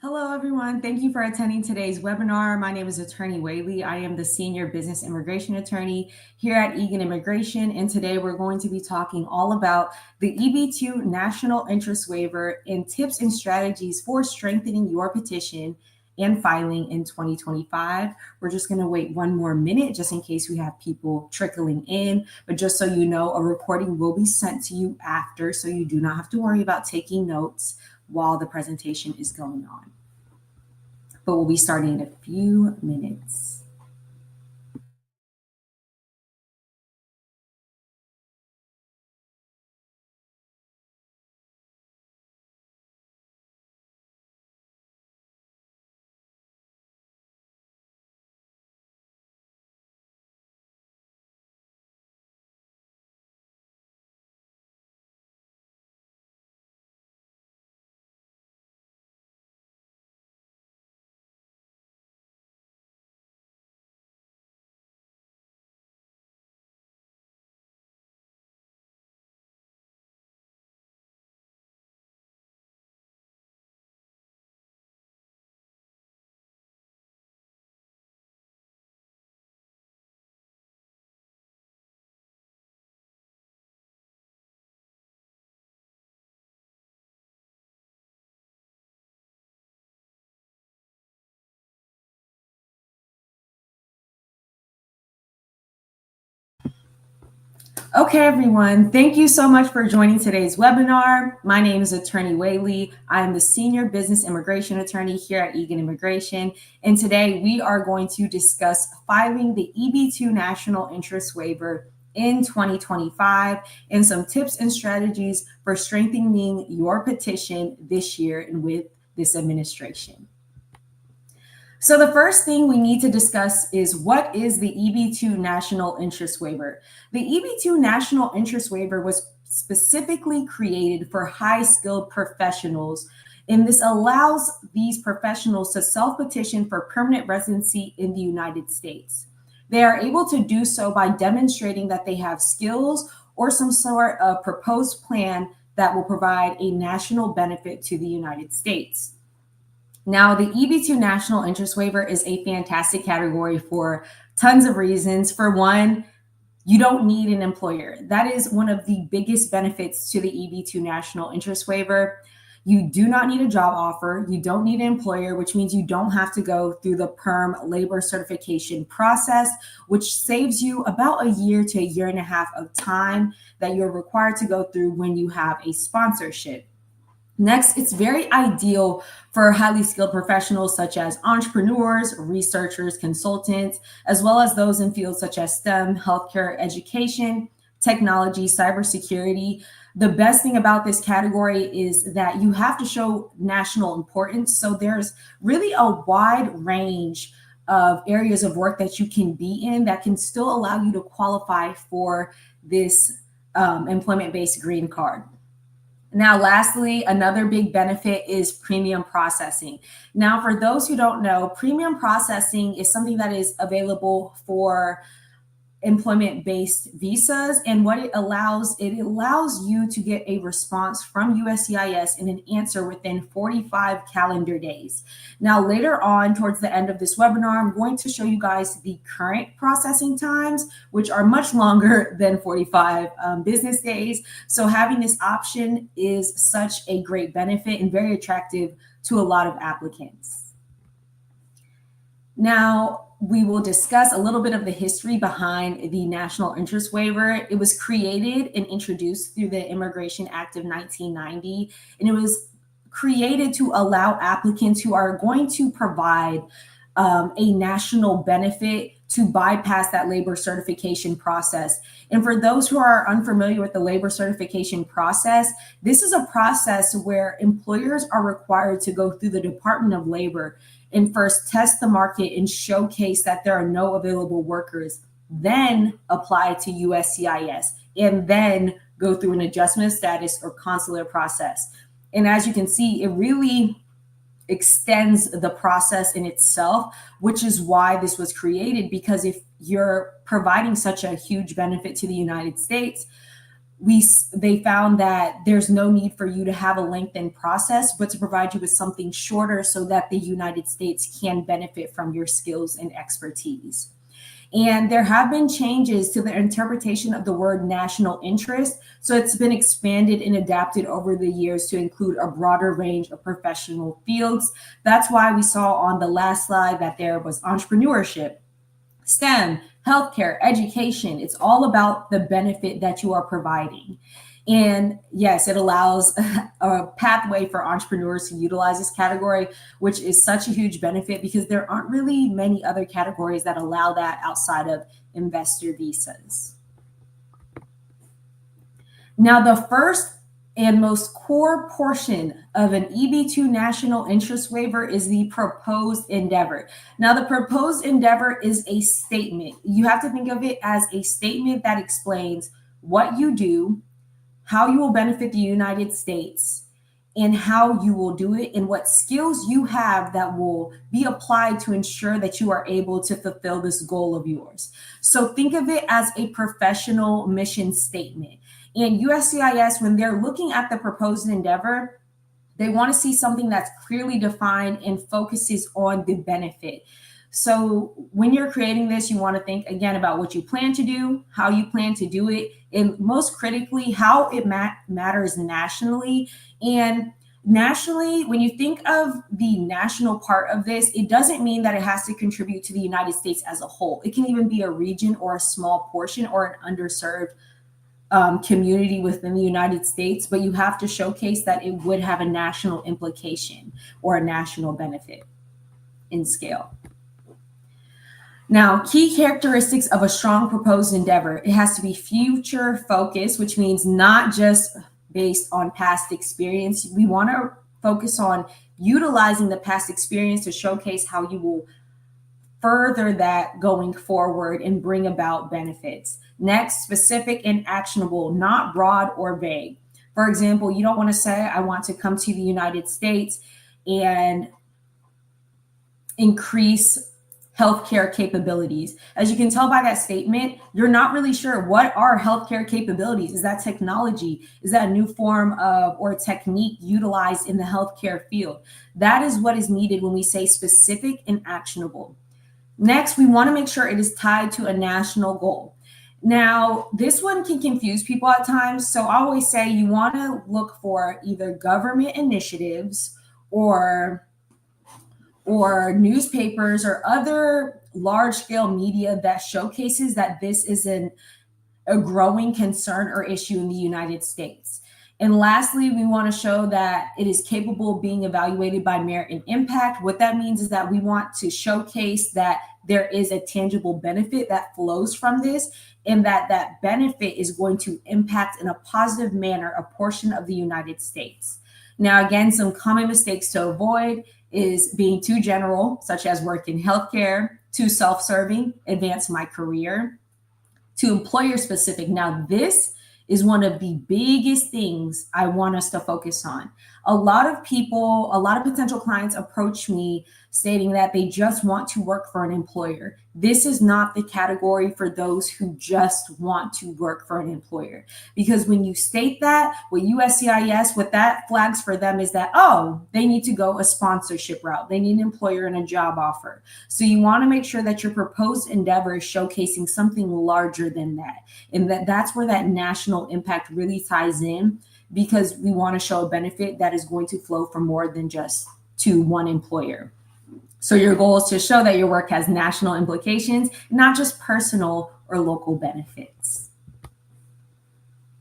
Hello, everyone. Thank you for attending today's webinar. My name is Attorney Whaley. I am the Senior Business Immigration Attorney here at Eagan Immigration. And today we're going to be talking all about the EB-2 National Interest Waiver and tips and strategies for strengthening your petition and filing in 2025. We're just going to wait one more minute just in case we have people trickling in. But just so you know, a recording will be sent to you after, so you do not have to worry about taking notes while the presentation is going on. But we'll be starting in a few minutes. Okay, everyone, thank you so much for joining today's webinar. My name is Attorney Whaley. I am the Senior Business Immigration Attorney here at Eagan Immigration. And today we are going to discuss filing the EB-2 National Interest Waiver in 2025 and some tips and strategies for strengthening your petition this year and with this administration. So the first thing we need to discuss is what is the EB-2 National Interest Waiver? The EB-2 National Interest Waiver was specifically created for high-skilled professionals, and this allows these professionals to self-petition for permanent residency in the United States. They are able to do so by demonstrating that they have skills or some sort of proposed plan that will provide a national benefit to the United States. Now, the EB-2 National Interest Waiver is a fantastic category for tons of reasons. For one, you don't need an employer. That is one of the biggest benefits to the EB-2 National Interest Waiver. You do not need a job offer. You don't need an employer, which means you don't have to go through the PERM labor certification process, which saves you about a year to a year and a half of time that you're required to go through when you have a sponsorship. Next, it's very ideal for highly skilled professionals such as entrepreneurs, researchers, consultants, as well as those in fields such as STEM, healthcare, education, technology, cybersecurity. The best thing about this category is that you have to show national importance. So there's really a wide range of areas of work that you can be in that can still allow you to qualify for this employment-based green card. Now, lastly, another big benefit is premium processing. Now, for those who don't know, premium processing is something that is available for employment-based visas, and what it allows you to get a response from USCIS and an answer within 45 calendar days. Now, later on, towards the end of this webinar, I'm going to show you guys the current processing times, which are much longer than 45 business days. So having this option is such a great benefit and very attractive to a lot of applicants. Now, we will discuss a little bit of the history behind the National Interest Waiver. It was created and introduced through the Immigration Act of 1990, and it was created to allow applicants who are going to provide a national benefit to bypass that labor certification process. And for those who are unfamiliar with the labor certification process, this is a process where employers are required to go through the Department of Labor and first test the market and showcase that there are no available workers, then apply to USCIS, and then go through an adjustment of status or consular process. And as you can see, it really extends the process in itself, which is why this was created, because if you're providing such a huge benefit to the United States, they found that there's no need for you to have a lengthened process, but to provide you with something shorter so that the United States can benefit from your skills and expertise. And there have been changes to the interpretation of the word national interest. So it's been expanded and adapted over the years to include a broader range of professional fields. That's why we saw on the last slide that there was entrepreneurship, STEM, healthcare, education. It's all about the benefit that you are providing. And yes, it allows a pathway for entrepreneurs to utilize this category, which is such a huge benefit because there aren't really many other categories that allow that outside of investor visas. Now, the first and most core portion of an EB-2 national interest waiver is the proposed endeavor. Now, the proposed endeavor is a statement. You have to think of it as a statement that explains what you do, how you will benefit the United States, and how you will do it, and what skills you have that will be applied to ensure that you are able to fulfill this goal of yours. So think of it as a professional mission statement. And USCIS, when they're looking at the proposed endeavor, they want to see something that's clearly defined and focuses on the benefit. So when you're creating this, you want to think again about what you plan to do, how you plan to do it, and most critically, how it matters nationally. And nationally, when you think of the national part of this, it doesn't mean that it has to contribute to the United States as a whole. It can even be a region or a small portion or an underserved community within the United States, but you have to showcase that it would have a national implication or a national benefit in scale. Now, key characteristics of a strong proposed endeavor: it has to be future focused, which means not just based on past experience. We want to focus on utilizing the past experience to showcase how you will further that going forward and bring about benefits. Next, specific and actionable, not broad or vague. For example, you don't want to say, I want to come to the United States and increase healthcare capabilities. As you can tell by that statement, you're not really sure what are healthcare capabilities. Is that technology? Is that a new form of or technique utilized in the healthcare field? That is what is needed when we say specific and actionable. Next, we want to make sure it is tied to a national goal. Now, this one can confuse people at times. So I always say you want to look for either government initiatives or newspapers or other large-scale media that showcases that this is a growing concern or issue in the United States. And lastly, we want to show that it is capable of being evaluated by merit and impact. What that means is that we want to showcase that there is a tangible benefit that flows from this, and that that benefit is going to impact in a positive manner a portion of the United States. Now, again, some common mistakes to avoid is being too general, such as work in healthcare, too self-serving, advance my career, too employer-specific. Now, this is one of the biggest things I want us to focus on. A lot of people, a lot of potential clients approach me stating that they just want to work for an employer. This is not the category for those who just want to work for an employer. Because when you state that with USCIS, what that flags for them is that, oh, they need to go a sponsorship route. They need an employer and a job offer. So you want to make sure that your proposed endeavor is showcasing something larger than that. And that's where that national impact really ties in, because we want to show a benefit that is going to flow from more than just to one employer. So your goal is to show that your work has national implications, not just personal or local benefits.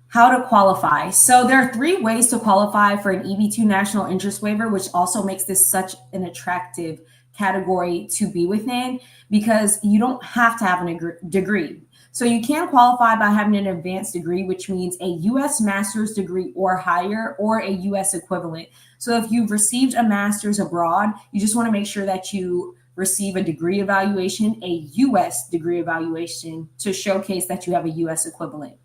How to qualify. So there are 3 ways to qualify for an EB-2 national interest waiver, which also makes this such an attractive category to be within, because you don't have to have a degree. So you can qualify by having an advanced degree, which means a U.S. master's degree or higher, or a U.S. equivalent. So if you've received a master's abroad, you just want to make sure that you receive a degree evaluation, a U.S. degree evaluation, to showcase that you have a U.S. equivalent.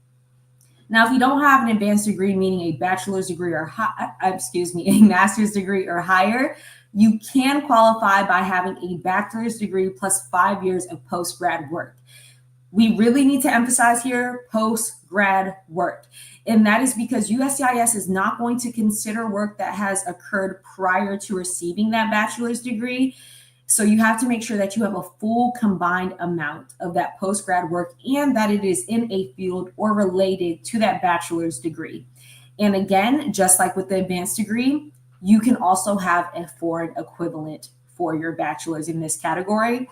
Now, if you don't have an advanced degree, meaning a bachelor's degree or a master's degree or higher, you can qualify by having a bachelor's degree plus 5 years of post-grad work. We really need to emphasize here post-grad work. And that is because USCIS is not going to consider work that has occurred prior to receiving that bachelor's degree. So you have to make sure that you have a full combined amount of that post-grad work and that it is in a field or related to that bachelor's degree. And again, just like with the advanced degree, you can also have a foreign equivalent for your bachelor's in this category.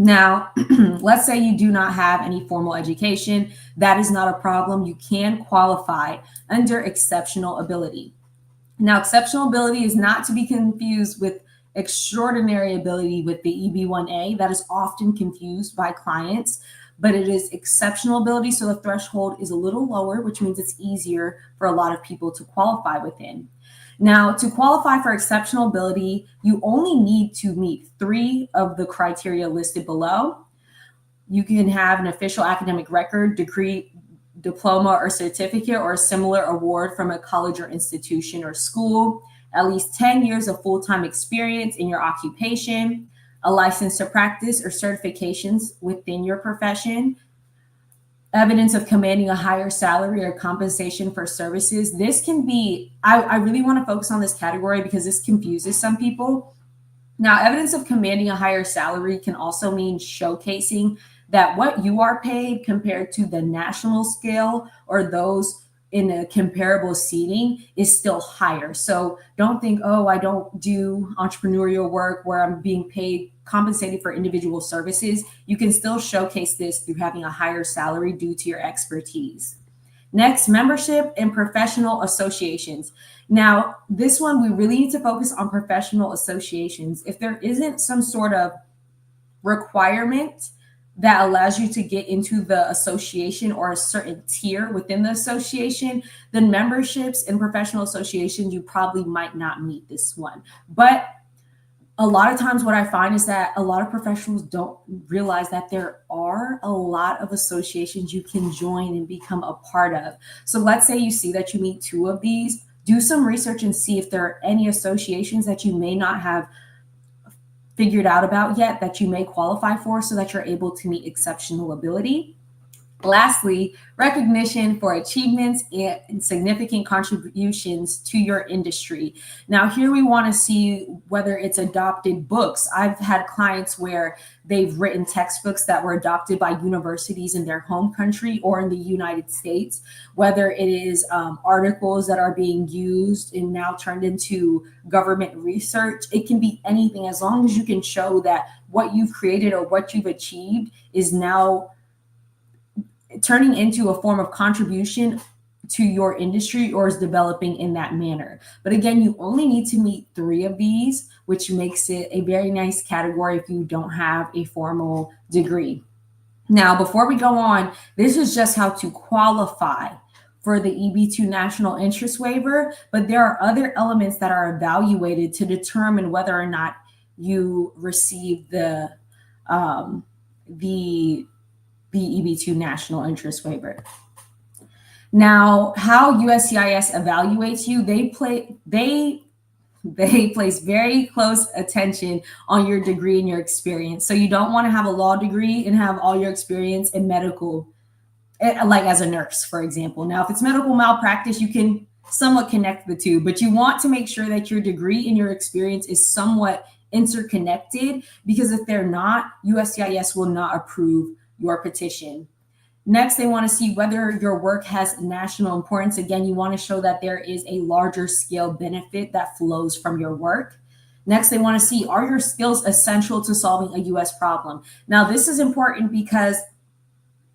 Now, let's say you do not have any formal education. That is not a problem. You can qualify under exceptional ability. Now, exceptional ability is not to be confused with extraordinary ability with the EB-1A. That is often confused by clients, but it is exceptional ability. So the threshold is a little lower, which means it's easier for a lot of people to qualify within. Now, to qualify for exceptional ability, you only need to meet 3 of the criteria listed below. You can have an official academic record, degree, diploma, or certificate, or a similar award from a college or institution or school, at least 10 years of full-time experience in your occupation, a license to practice or certifications within your profession, evidence of commanding a higher salary or compensation for services. This can be, I really want to focus on this category because this confuses some people. Now, evidence of commanding a higher salary can also mean showcasing that what you are paid compared to the national scale or those in a comparable seating is still higher. So don't think, oh, I don't do entrepreneurial work where I'm being paid, compensated for individual services. You can still showcase this through having a higher salary due to your expertise. Next, membership in professional associations. Now, this one, we really need to focus on professional associations. If there isn't some sort of requirement that allows you to get into the association or a certain tier within the association, then memberships in professional associations, you probably might not meet this one. But a lot of times what I find is that a lot of professionals don't realize that there are a lot of associations you can join and become a part of. So let's say you see that you meet 2 of these, do some research and see if there are any associations that you may not have figured out about yet that you may qualify for so that you're able to meet exceptional ability. Lastly, recognition for achievements and significant contributions to your industry. Now, here we want to see whether it's adopted books. I've had clients where they've written textbooks that were adopted by universities in their home country or in the United States, whether it is articles that are being used and now turned into government research. It can be anything as long as you can show that what you've created or what you've achieved is now turning into a form of contribution to your industry or is developing in that manner. But again, you only need to meet 3 of these, which makes it a very nice category if you don't have a formal degree. Now, before we go on, this is just how to qualify for the EB-2 National Interest Waiver, but there are other elements that are evaluated to determine whether or not you receive the EB-2 National Interest Waiver. Now, how USCIS evaluates you, they place very close attention on your degree and your experience. So you don't want to have a law degree and have all your experience in medical, like as a nurse, for example. Now, if it's medical malpractice, you can somewhat connect the two, but you want to make sure that your degree and your experience is somewhat interconnected, because if they're not, USCIS will not approve your petition. Next, they want to see whether your work has national importance. Again, you want to show that there is a larger scale benefit that flows from your work. Next, they want to see, are your skills essential to solving a U.S. problem? Now, this is important because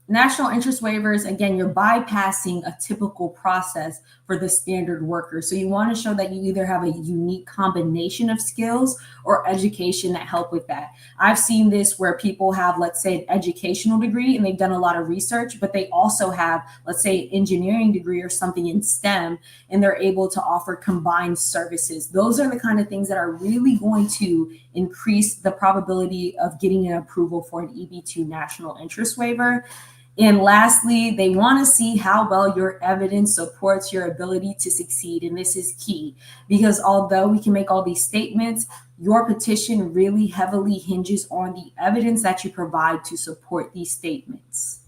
national interest waivers, again, you're bypassing a typical process for the standard worker. So you want to show that you either have a unique combination of skills or education that help with that. I've seen this where people have, let's say, an educational degree and they've done a lot of research, but they also have, let's say, an engineering degree or something in STEM, and they're able to offer combined services. Those are the kind of things that are really going to increase the probability of getting an approval for an EB-2 national interest waiver. And lastly, they want to see how well your evidence supports your ability to succeed. And this is key because although we can make all these statements, your petition really heavily hinges on the evidence that you provide to support these statements.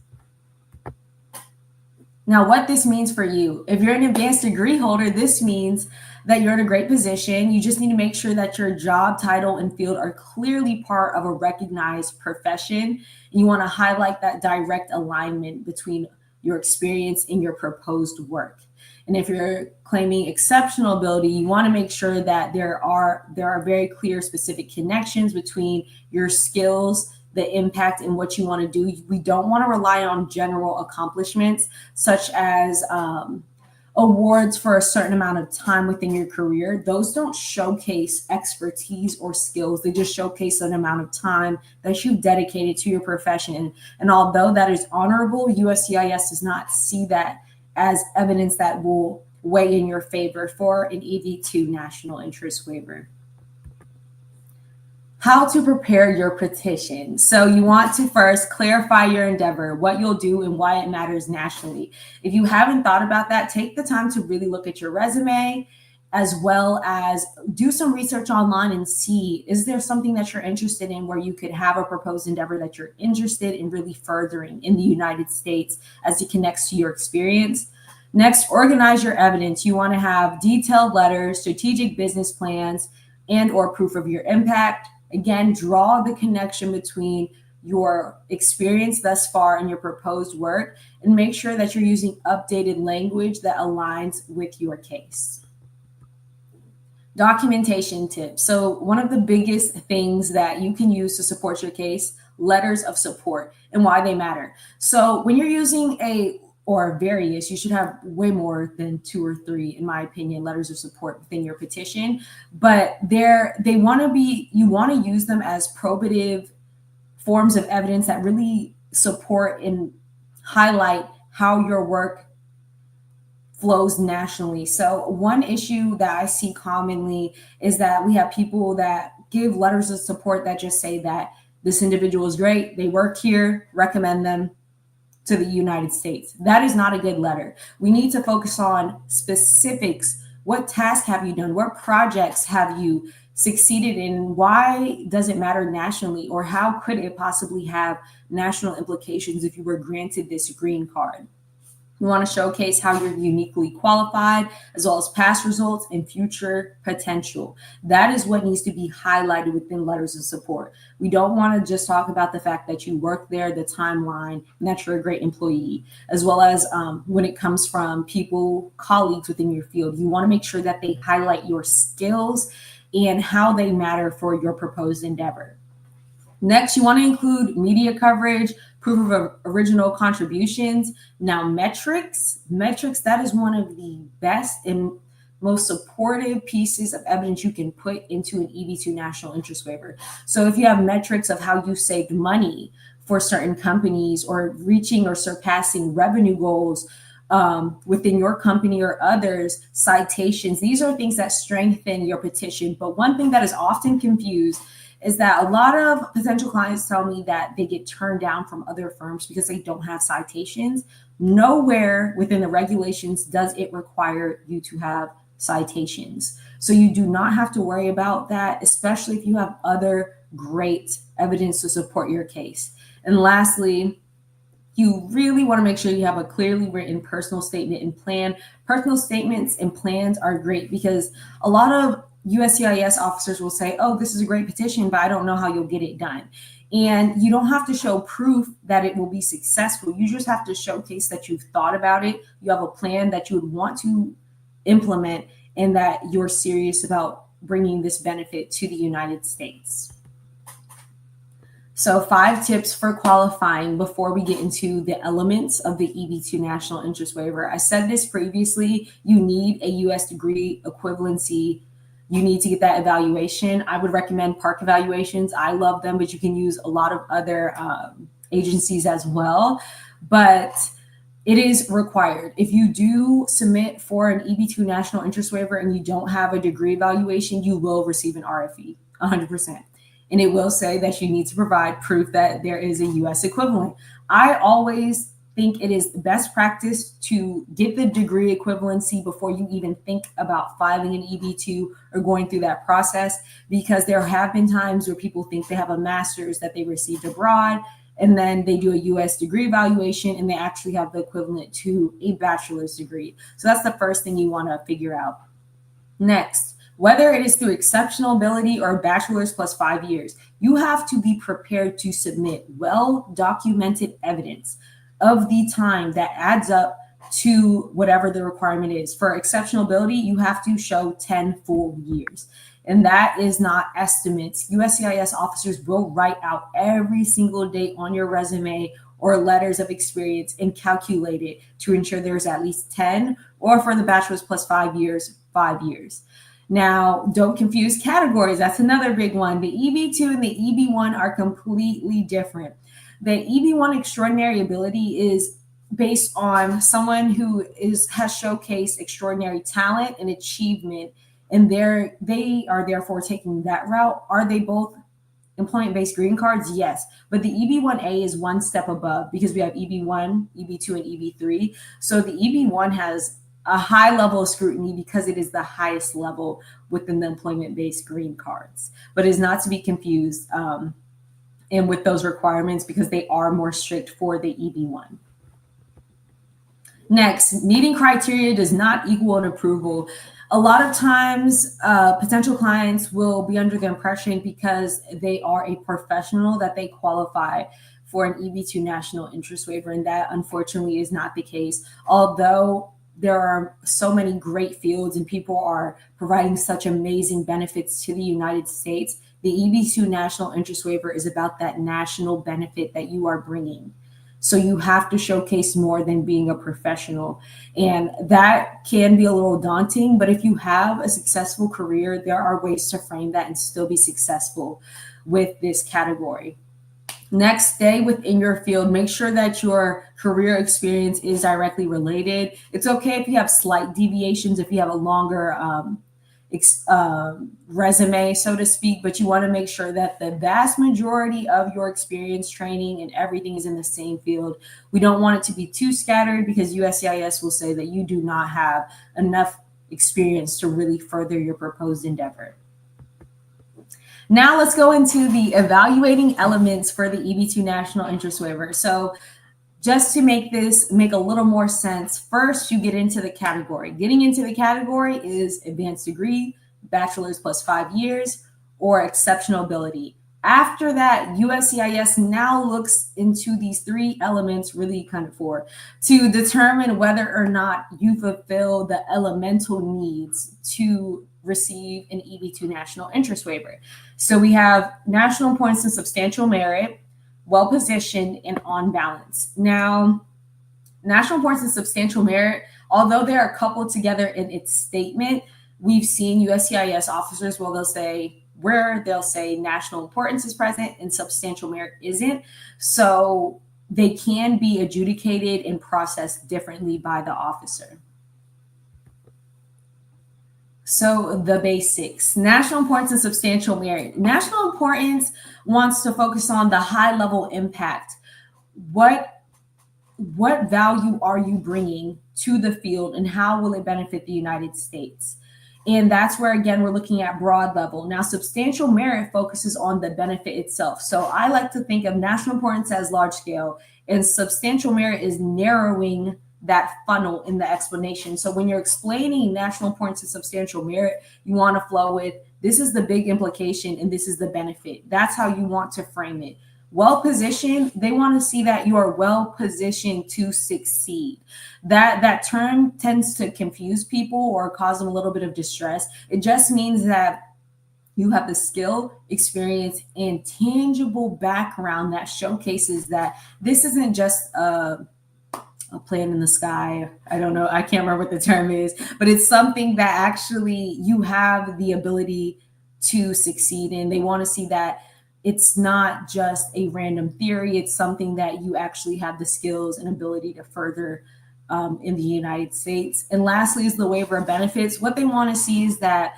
Now, what this means for you, if you're an advanced degree holder, this means that you're in a great position. You just need to make sure that your job title and field are clearly part of a recognized profession. You want to highlight that direct alignment between your experience and your proposed work. And if you're claiming exceptional ability, you want to make sure that there are very clear, specific connections between your skills, the impact, and what you want to do. We don't want to rely on general accomplishments such as awards for a certain amount of time within your career. Those don't showcase expertise or skills. They just showcase an amount of time that you've dedicated to your profession. And although that is honorable, USCIS does not see that as evidence that will weigh in your favor for an EB-2 national interest waiver. How to prepare your petition. So you want to first clarify your endeavor, what you'll do and why it matters nationally. If you haven't thought about that, take the time to really look at your resume, as well as do some research online and see, is there something that you're interested in where you could have a proposed endeavor that you're interested in really furthering in the United States as it connects to your experience. Next, organize your evidence. You want to have detailed letters, strategic business plans, and or proof of your impact. Again, draw the connection between your experience thus far and your proposed work, and make sure that you're using updated language that aligns with your case. Documentation tips. So one of the biggest things that you can use to support your case, letters of support and why they matter. So when you're using various, you should have way more than 2 or 3, in my opinion, letters of support within your petition. But you want to use them as probative forms of evidence that really support and highlight how your work flows nationally. So one issue that I see commonly is that we have people that give letters of support that just say that this individual is great, they work here, recommend them to the United States. That is not a good letter. We need to focus on specifics. What task have you done? What projects have you succeeded in? Why does it matter nationally? Or how could it possibly have national implications if you were granted this green card? You want to showcase how you're uniquely qualified, as well as past results and future potential. That is what needs to be highlighted within letters of support. We don't want to just talk about the fact that you work there, the timeline, and that you're a great employee, as well as when it comes from people, colleagues within your field. You want to make sure that they highlight your skills and how they matter for your proposed endeavor. Next, you want to include media coverage, proof of original contributions. Now, metrics, that is one of the best and most supportive pieces of evidence you can put into an EB-2 national interest waiver. So if you have metrics of how you saved money for certain companies or reaching or surpassing revenue goals within your company or others, citations, these are things that strengthen your petition. But one thing that is often confused is that a lot of potential clients tell me that they get turned down from other firms because they don't have citations. Nowhere within the regulations does it require you to have citations. So you do not have to worry about that, especially if you have other great evidence to support your case. And lastly, you really want to make sure you have a clearly written personal statement and plan. Personal statements and plans are great because a lot of USCIS officers will say, oh, this is a great petition, but I don't know how you'll get it done. And you don't have to show proof that it will be successful. You just have to showcase that you've thought about it. You have a plan that you would want to implement and that you're serious about bringing this benefit to the United States. So 5 tips for qualifying before we get into the elements of the EB-2 national interest waiver. I said this previously, you need a U.S. degree equivalency. You need to get that evaluation. I would recommend Park Evaluations. I love them, but you can use a lot of other agencies as well. But it is required. If you do submit for an EB-2 national interest waiver and you don't have a degree evaluation, you will receive an RFE, 100%. And it will say that you need to provide proof that there is a U.S. equivalent. I always think it is best practice to get the degree equivalency before you even think about filing an EB-2 or going through that process, because there have been times where people think they have a master's that they received abroad, and then they do a US degree evaluation and they actually have the equivalent to a bachelor's degree. So that's the first thing you want to figure out. Next, whether it is through exceptional ability or bachelor's plus 5 years, you have to be prepared to submit well-documented evidence of the time that adds up to whatever the requirement is. For exceptional ability, you have to show 10 full years. And that is not estimates. USCIS officers will write out every single date on your resume or letters of experience and calculate it to ensure there's at least 10, or for the bachelor's plus 5 years, 5 years. Now, don't confuse categories. That's another big one. The EB-2 and the EB-1 are completely different. The EB-1 extraordinary ability is based on someone who has showcased extraordinary talent and achievement, and they are therefore taking that route. Are they both employment-based green cards? Yes, but the EB-1A is one step above, because we have EB-1, EB-2, and EB-3. So the EB-1 has a high level of scrutiny because it is the highest level within the employment-based green cards, but is not to be confused and with those requirements, because they are more strict for the EB-1. Next, meeting criteria does not equal an approval. A lot of times, potential clients will be under the impression because they are a professional that they qualify for an EB-2 national interest waiver, and that unfortunately is not the case. Although there are so many great fields and people are providing such amazing benefits to the United States, the EB-2 national interest waiver is about that national benefit that you are bringing. So you have to showcase more than being a professional. And that can be a little daunting, but if you have a successful career, there are ways to frame that and still be successful with this category. Next, stay within your field. Make sure that your career experience is directly related. It's okay if you have slight deviations, if you have a longer resume, so to speak, but you want to make sure that the vast majority of your experience, training, and everything is in the same field. We don't want it to be too scattered, because USCIS will say that you do not have enough experience to really further your proposed endeavor. Now let's go into the evaluating elements for the EB-2 national interest waiver. So just to make this make a little more sense, first you get into the category. Getting into the category is advanced degree, bachelor's plus 5 years, or exceptional ability. After that, USCIS now looks into these three elements, really kind of four, to determine whether or not you fulfill the elemental needs to receive an EB-2 national interest waiver. So we have national importance and substantial merit, well-positioned, and on balance. Now, national importance and substantial merit, although they are coupled together in its statement, we've seen USCIS officers, well, they'll say national importance is present and substantial merit isn't. So they can be adjudicated and processed differently by the officer. So the basics, national importance and substantial merit. National importance wants to focus on the high level impact. What value are you bringing to the field and how will it benefit the United States? And that's where, again, we're looking at broad level. Now, substantial merit focuses on the benefit itself. So I like to think of national importance as large scale, and substantial merit is narrowing that funnel in the explanation. So when you're explaining national importance and substantial merit, you want to flow with, this is the big implication and this is the benefit. That's how you want to frame it. Well-positioned, they want to see that you are well-positioned to succeed. That term tends to confuse people or cause them a little bit of distress. It just means that you have the skill, experience, and tangible background that showcases that this isn't just a plan in the sky. I don't know. I can't remember what the term is, but it's something that actually you have the ability to succeed in. They want to see that it's not just a random theory. It's something that you actually have the skills and ability to further in the United States. And lastly is the waiver of benefits. What they want to see is that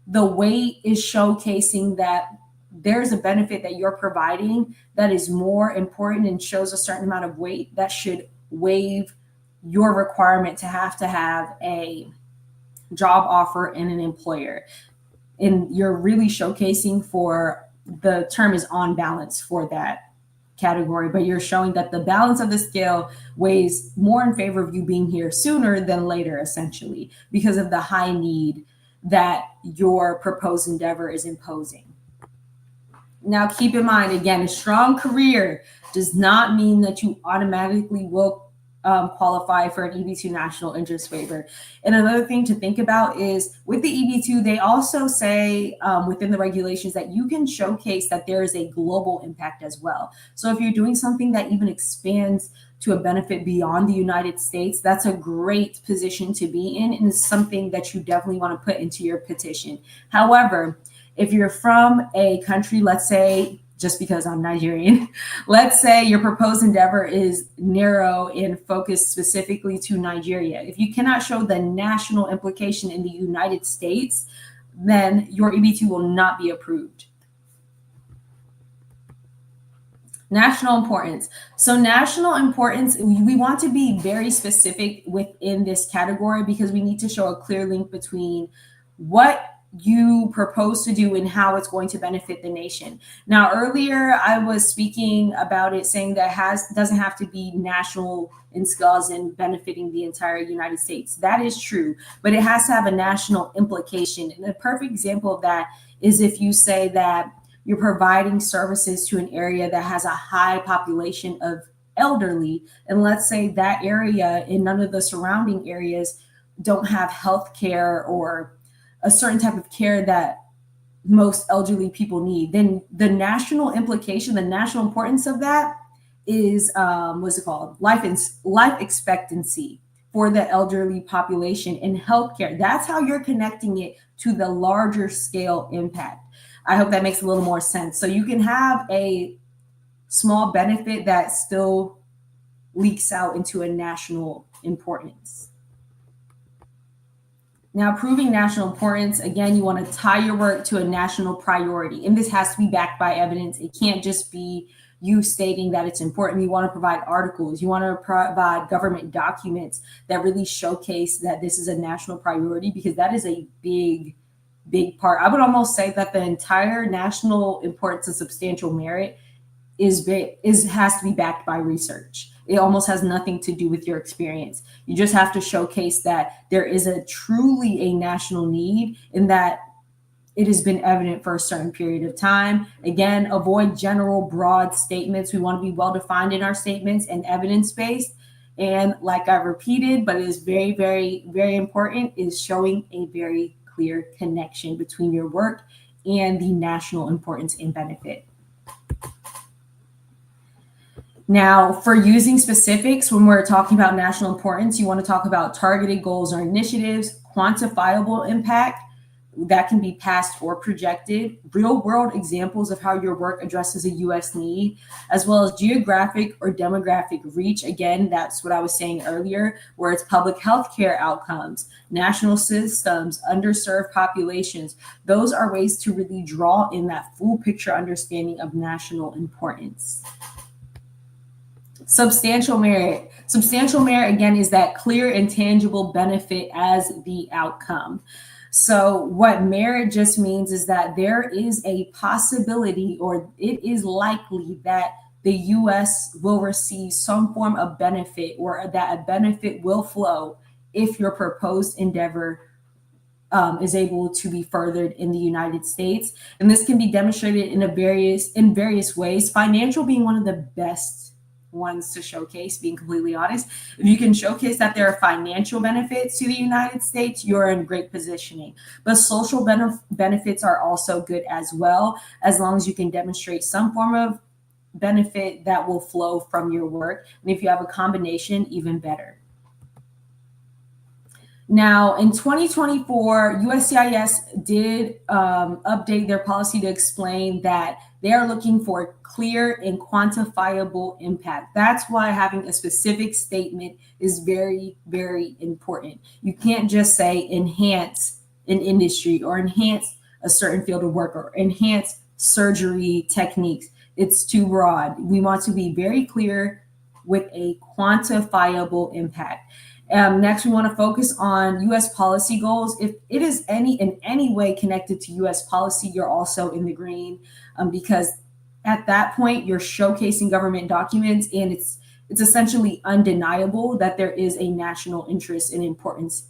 the weight is showcasing that there's a benefit that you're providing that is more important and shows a certain amount of weight that should waive your requirement to have a job offer and an employer. And you're really showcasing for, the term is on balance for that category, but you're showing that the balance of the scale weighs more in favor of you being here sooner than later, essentially, because of the high need that your proposed endeavor is imposing. Now, keep in mind, again, a strong career does not mean that you automatically will qualify for an EB-2 national interest waiver. And another thing to think about is with the EB-2, they also say within the regulations that you can showcase that there is a global impact as well. So if you're doing something that even expands to a benefit beyond the United States, that's a great position to be in, and something that you definitely want to put into your petition. However, if you're from a country, let's say, just because I'm Nigerian, let's say your proposed endeavor is narrow and focused specifically to Nigeria. If you cannot show the national implication in the United States, then your EB-2 will not be approved. National importance. So national importance, we want to be very specific within this category because we need to show a clear link between what you propose to do and how it's going to benefit the nation. Now, earlier I was speaking about it, saying that doesn't have to be national in scales and benefiting the entire United States. That is true, but it has to have a national implication. And a perfect example of that is if you say that you're providing services to an area that has a high population of elderly, and let's say that area and none of the surrounding areas don't have health care or a certain type of care that most elderly people need, then the national implication, the national importance of that is what's it called? Life expectancy for the elderly population in healthcare. That's how you're connecting it to the larger scale impact. I hope that makes a little more sense. So you can have a small benefit that still leaks out into a national importance. Now, proving national importance, again, you want to tie your work to a national priority. And this has to be backed by evidence. It can't just be you stating that it's important. You want to provide articles. You want to provide government documents that really showcase that this is a national priority, because that is a big part. I would almost say that the entire national importance of substantial merit has to be backed by research. It almost has nothing to do with your experience. You just have to showcase that there is truly a national need and that it has been evident for a certain period of time. Again, avoid general broad statements. We want to be well-defined in our statements and evidence-based. And like I repeated, but it is very, very, very important, is showing a very clear connection between your work and the national importance and benefit. Now, for using specifics, when we're talking about national importance, you want to talk about targeted goals or initiatives, quantifiable impact that can be past or projected, real world examples of how your work addresses a U.S. need, as well as geographic or demographic reach. Again, that's what I was saying earlier, where it's public health care outcomes, national systems, underserved populations. Those are ways to really draw in that full picture understanding of national importance. Substantial merit. Substantial merit, again, is that clear and tangible benefit as the outcome. So what merit just means is that there is a possibility, or it is likely, that the U.S. will receive some form of benefit, or that a benefit will flow if your proposed endeavor is able to be furthered in the United States. And this can be demonstrated in various ways, financial being one of the best ones to showcase, being completely honest. If you can showcase that there are financial benefits to the United States, you're in great positioning. But social benefits are also good as well, as long as you can demonstrate some form of benefit that will flow from your work. And if you have a combination, even better. Now, in 2024, USCIS did update their policy to explain that they are looking for clear and quantifiable impact. That's why having a specific statement is very, very important. You can't just say enhance an industry or enhance a certain field of work or enhance surgery techniques. It's too broad. We want to be very clear with a quantifiable impact. Next, we want to focus on U.S. policy goals. If it is in any way connected to U.S. policy, you're also in the green, because at that point, you're showcasing government documents, and it's essentially undeniable that there is a national interest and importance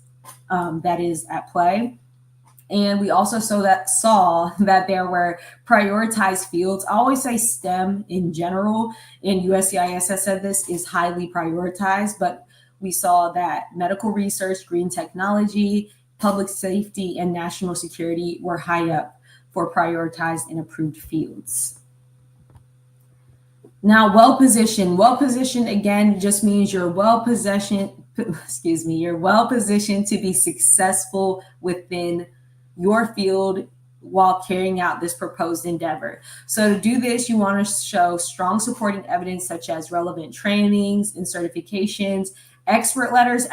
that is at play. And we also saw that there were prioritized fields. I always say STEM in general, and USCIS has said this is highly prioritized, but we saw that medical research, green technology, public safety, and national security were high up for prioritized and approved fields. Now, well-positioned. Well-positioned, again, just means you're well-positioned to be successful within your field while carrying out this proposed endeavor. So to do this, you want to show strong supporting evidence such as relevant trainings and certifications. Expert letters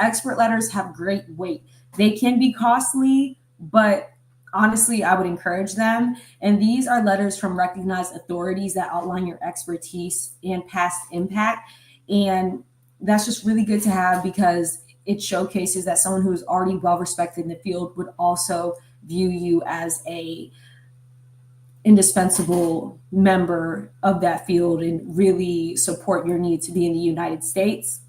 have great weight. They can be costly, but honestly, I would encourage them. And these are letters from recognized authorities that outline your expertise and past impact. And that's just really good to have because it showcases that someone who is already well respected in the field would also view you as a indispensable member of that field and really support your need to be in the United States.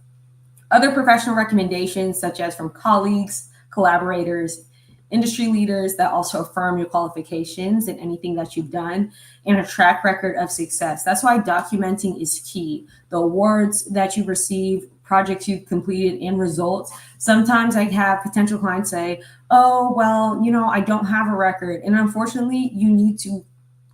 Other professional recommendations, such as from colleagues, collaborators, industry leaders that also affirm your qualifications and anything that you've done, and a track record of success. That's why documenting is key. The awards that you've received, projects you've completed, and results. Sometimes I have potential clients say, oh, well, I don't have a record. And unfortunately, you need to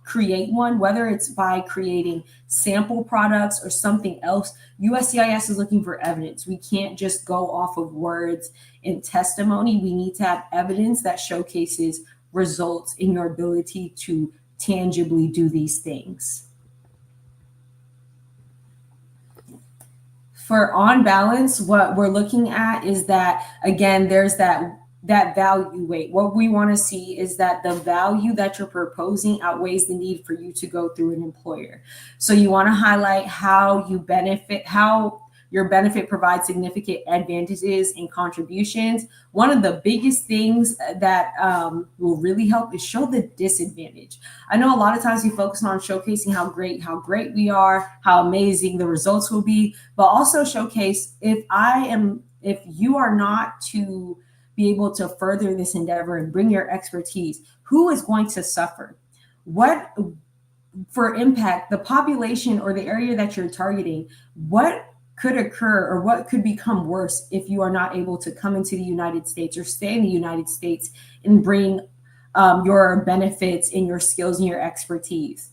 create one, whether it's by creating sample products or something else. USCIS is looking for evidence. We can't just go off of words and testimony. We need to have evidence that showcases results in your ability to tangibly do these things. For on balance, what we're looking at is that, again, there's that value weight. What we want to see is that the value that you're proposing outweighs the need for you to go through an employer. So you want to highlight how your benefit provides significant advantages and contributions. One of the biggest things that will really help is show the disadvantage. I know a lot of times we focus on showcasing how great we are, how amazing the results will be, but also showcase if you are not to be able to further this endeavor and bring your expertise, who is going to suffer? What for impact, the population or the area that you're targeting, what could occur or what could become worse if you are not able to come into the United States or stay in the United States and bring your benefits and your skills and your expertise?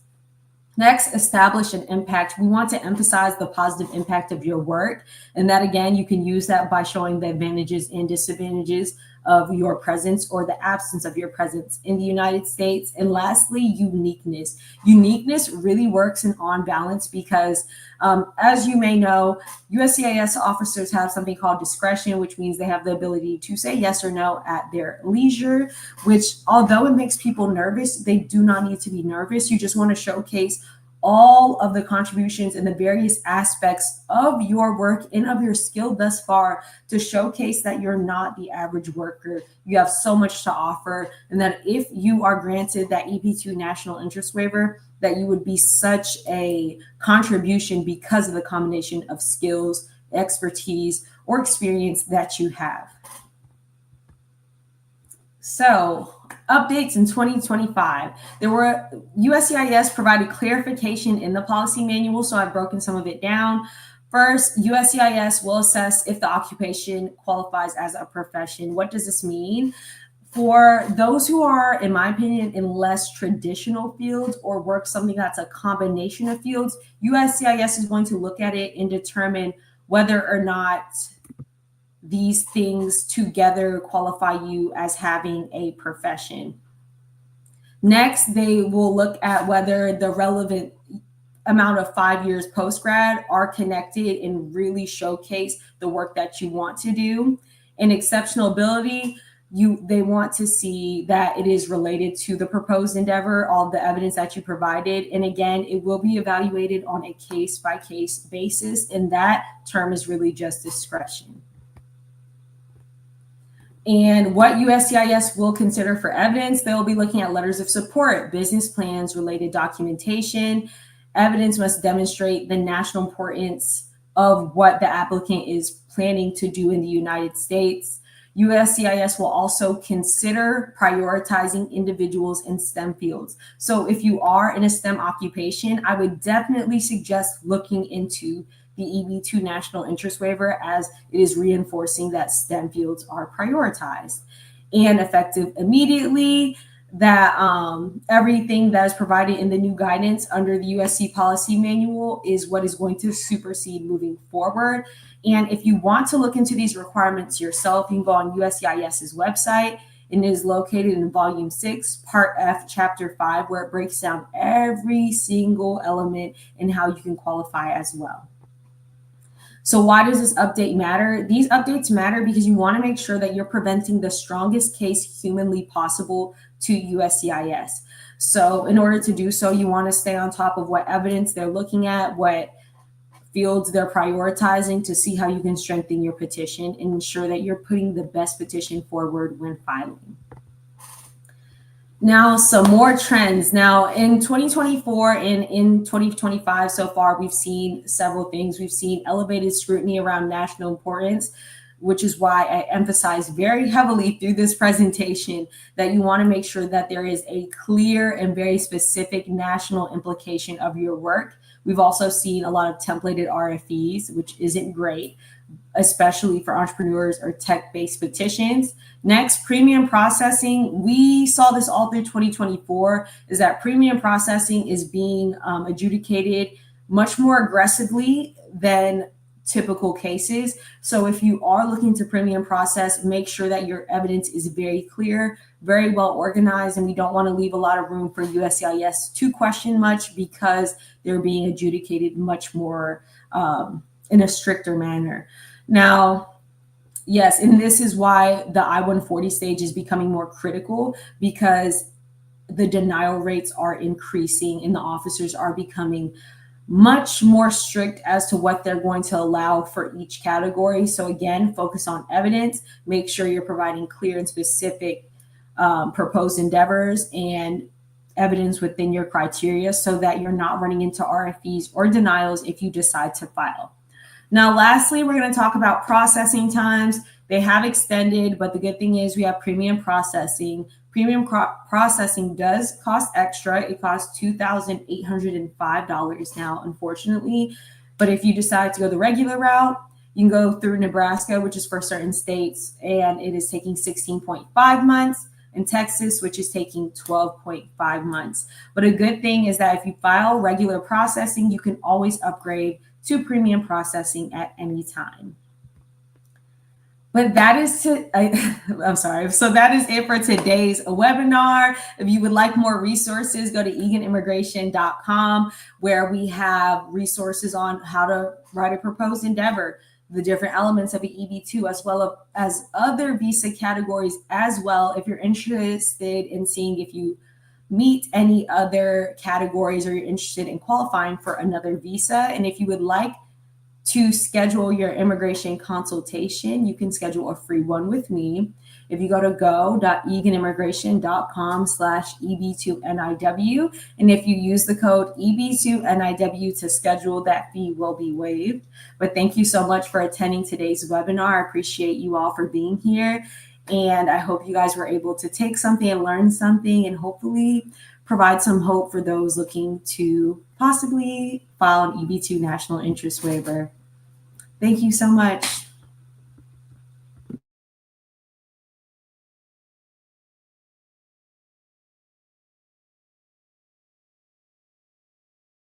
Next, establish an impact. We want to emphasize the positive impact of your work. And that, again, you can use that by showing the advantages and disadvantages of your presence or the absence of your presence in the United States. And lastly, uniqueness. Uniqueness really works in on balance because, as you may know, USCIS officers have something called discretion, which means they have the ability to say yes or no at their leisure, which, although it makes people nervous, they do not need to be nervous. You just want to showcase all of the contributions and the various aspects of your work and of your skill thus far to showcase that you're not the average worker. You have so much to offer, and that if you are granted that EB-2 national interest waiver, that you would be such a contribution because of the combination of skills, expertise, or experience that you have. So, updates in 2025. USCIS provided clarification in the policy manual, so I've broken some of it down. First, USCIS will assess if the occupation qualifies as a profession. What does this mean? For those who are, in my opinion, in less traditional fields or work something that's a combination of fields, USCIS is going to look at it and determine whether or not these things together qualify you as having a profession. Next, they will look at whether the relevant amount of 5 years post-grad are connected and really showcase the work that you want to do. And exceptional ability, they want to see that it is related to the proposed endeavor, all the evidence that you provided. And again, it will be evaluated on a case-by-case basis, and that term is really just discretion. And what USCIS will consider for evidence, they'll be looking at letters of support, business plans, related documentation. Evidence must demonstrate the national importance of what the applicant is planning to do in the United States. USCIS will also consider prioritizing individuals in STEM fields. So if you are in a STEM occupation, I would definitely suggest looking into the EB-2 National Interest Waiver, as it is reinforcing that STEM fields are prioritized and effective immediately. That everything that is provided in the new guidance under the USC policy manual is what is going to supersede moving forward. And if you want to look into these requirements yourself, you can go on USCIS's website, and it is located in Volume 6, Part F, Chapter 5, where it breaks down every single element and how you can qualify as well. So why does this update matter? These updates matter because you want to make sure that you're presenting the strongest case humanly possible to USCIS. So in order to do so, you want to stay on top of what evidence they're looking at, what fields they're prioritizing, to see how you can strengthen your petition and ensure that you're putting the best petition forward when filing. Now, some more trends. Now, in 2024 and in 2025 so far, we've seen several things. We've seen elevated scrutiny around national importance, which is why I emphasize very heavily through this presentation that you want to make sure that there is a clear and very specific national implication of your work. We've also seen a lot of templated RFEs, which isn't great, especially for entrepreneurs or tech-based petitions. Next, premium processing. We saw this all through 2024, is that premium processing is being adjudicated much more aggressively than typical cases. So if you are looking to premium process, make sure that your evidence is very clear, very well organized, and we don't want to leave a lot of room for USCIS to question much because they're being adjudicated much more in a stricter manner. Now, yes, and this is why the I-140 stage is becoming more critical, because the denial rates are increasing and the officers are becoming much more strict as to what they're going to allow for each category. So again, focus on evidence, make sure you're providing clear and specific proposed endeavors and evidence within your criteria so that you're not running into RFEs or denials if you decide to file. Now, lastly, we're going to talk about processing times. They have extended, but the good thing is we have premium processing. Premium processing does cost extra. It costs $2,805 now, unfortunately. But if you decide to go the regular route, you can go through Nebraska, which is for certain states, and it is taking 16.5 months. In Texas, which is taking 12.5 months. But a good thing is that if you file regular processing, you can always upgrade to premium processing at any time. But that is I'm sorry. So that is it for today's webinar. If you would like more resources, go to eaganimmigration.com, where we have resources on how to write a proposed endeavor, the different elements of the EB-2, as well as other visa categories as well. If you're interested in seeing if you meet any other categories or you're interested in qualifying for another visa, and if you would like to schedule your immigration consultation, you can schedule a free one with me. If you go to go.eaganimmigration.com/EB-2 NIW, and if you use the code EB-2 NIW to schedule, that fee will be waived. But thank you so much for attending today's webinar. I appreciate you all for being here. And I hope you guys were able to take something and learn something, and hopefully provide some hope for those looking to possibly file an EB-2 National Interest Waiver. Thank you so much.